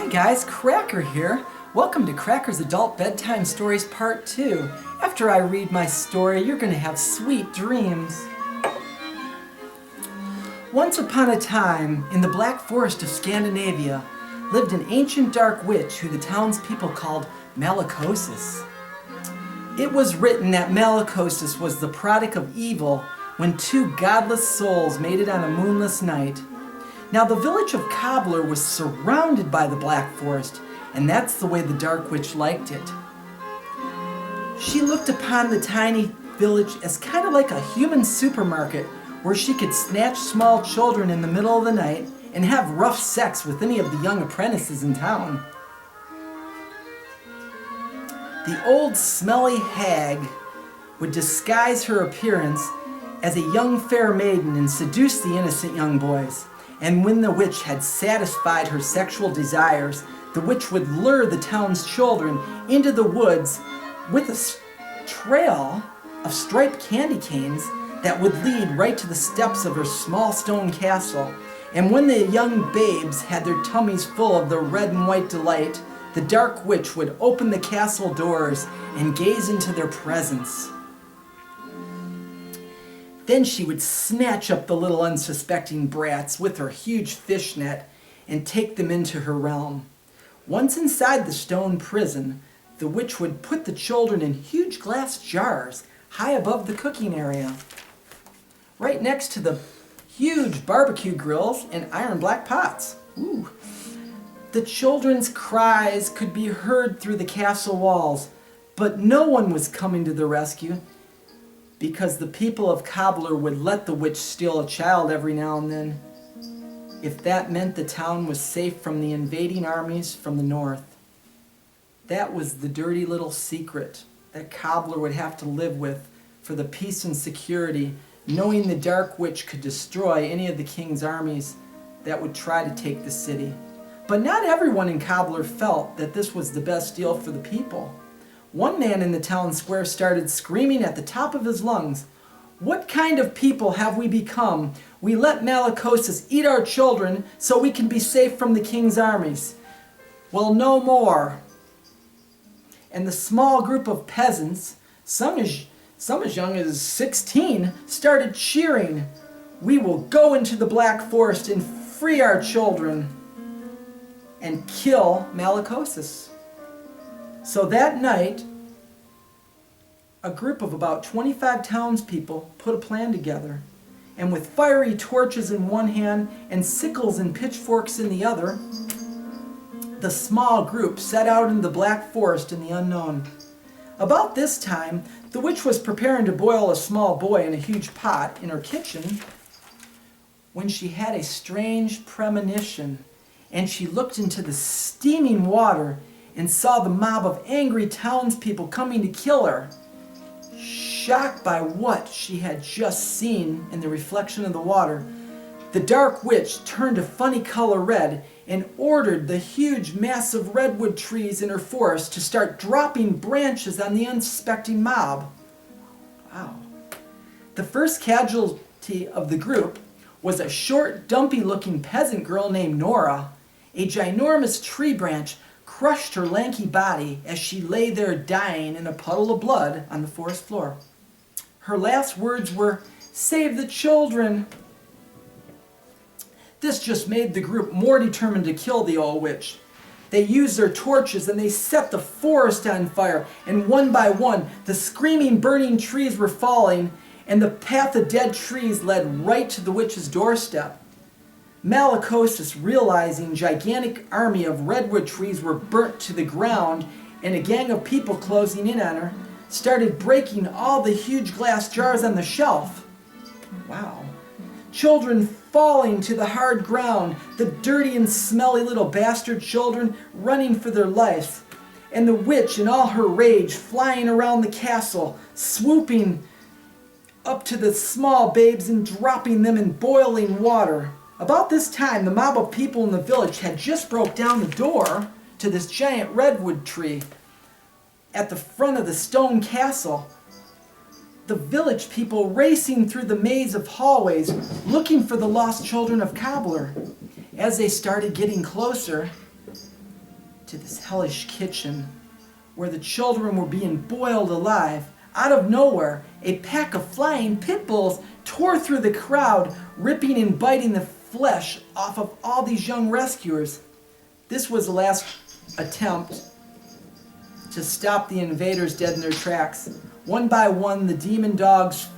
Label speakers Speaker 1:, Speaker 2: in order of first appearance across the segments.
Speaker 1: Hi guys, Cracker here. Welcome to Crackers Adult Bedtime Stories Part 2. After I read my story, you're going to have sweet dreams. Once upon a time, in the Black Forest of Scandinavia, lived an ancient dark witch who the townspeople called Malacosis. It was written that Malacosis was the product of evil when two godless souls mated on a moonless night. Now the village of Cobbler was surrounded by the Black Forest, and that's the way the Dark Witch liked it. She looked upon the tiny village as kind of like a human supermarket where she could snatch small children in the middle of the night and have rough sex with any of the young apprentices in town. The old smelly hag would disguise her appearance as a young fair maiden and seduce the innocent young boys. And when the witch had satisfied her sexual desires, the witch would lure the town's children into the woods with a trail of striped candy canes that would lead right to the steps of her small stone castle. And when the young babes had their tummies full of the red and white delight, the dark witch would open the castle doors and gaze into their presence. Then she would snatch up the little unsuspecting brats with her huge fishnet and take them into her realm. Once inside the stone prison, the witch would put the children in huge glass jars high above the cooking area, right next to the huge barbecue grills and iron black pots. Ooh. The children's cries could be heard through the castle walls, but no one was coming to the rescue, because the people of Cobbler would let the witch steal a child every now and then, if that meant the town was safe from the invading armies from the north. That was the dirty little secret that Cobbler would have to live with for the peace and security, knowing the dark witch could destroy any of the king's armies that would try to take the city. But not everyone in Cobbler felt that this was the best deal for the people. One man in the town square started screaming at the top of his lungs, "What kind of people have we become? We let Malacosis eat our children so we can be safe from the king's armies. Well, no more." And the small group of peasants, some as young as 16, started cheering, "We will go into the Black Forest and free our children and kill Malacosis." So that night, a group of about 25 townspeople put a plan together, and with fiery torches in one hand and sickles and pitchforks in the other, the small group set out into the Black Forest in the unknown. About this time, the witch was preparing to boil a small boy in a huge pot in her kitchen when she had a strange premonition, and she looked into the steaming water and saw the mob of angry townspeople coming to kill her. Shocked by what she had just seen in the reflection of the water, the dark witch turned a funny color red and ordered the huge massive redwood trees in her forest to start dropping branches on the unsuspecting mob. Wow. The first casualty of the group was a short, dumpy-looking peasant girl named Nora. A ginormous tree branch crushed her lanky body as she lay there dying in a puddle of blood on the forest floor. Her last words were, "Save the children." This just made the group more determined to kill the old witch. They used their torches and they set the forest on fire, and one by one, the screaming, burning trees were falling, and the path of dead trees led right to the witch's doorstep. Malacosis, realizing gigantic army of redwood trees were burnt to the ground and a gang of people closing in on her, started breaking all the huge glass jars on the shelf. Wow. Children falling to the hard ground, the dirty and smelly little bastard children running for their lives, and the witch in all her rage flying around the castle, swooping up to the small babes and dropping them in boiling water. About this time, the mob of people in the village had just broke down the door to this giant redwood tree at the front of the stone castle. The village people racing through the maze of hallways looking for the lost children of Cobbler. As they started getting closer, to this hellish kitchen where the children were being boiled alive. Out of nowhere, a pack of flying pit bulls tore through the crowd, ripping and biting the flesh off of all these young rescuers. This was the last attempt to stop the invaders dead in their tracks. One by one, the demon dogs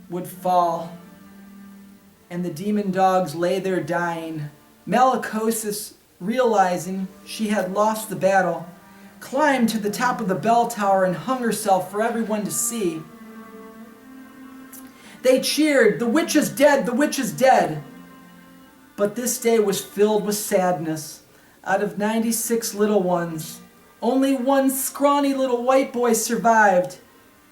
Speaker 1: would fall, and the demon dogs lay there dying. Malicosis, realizing she had lost the battle, climbed to the top of the bell tower and hung herself for everyone to see. They cheered, "The witch is dead, the witch is dead." But this day was filled with sadness. Out of 96 little ones, only one scrawny little white boy survived.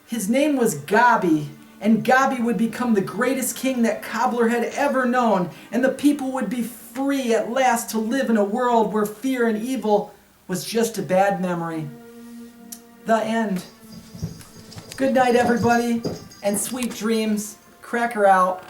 Speaker 1: His name was Gabi, and Gabi would become the greatest king that Cobbler had ever known, and the people would be free at last to live in a world where fear and evil was just a bad memory. The end. Good night, everybody, and sweet dreams. Cracker out.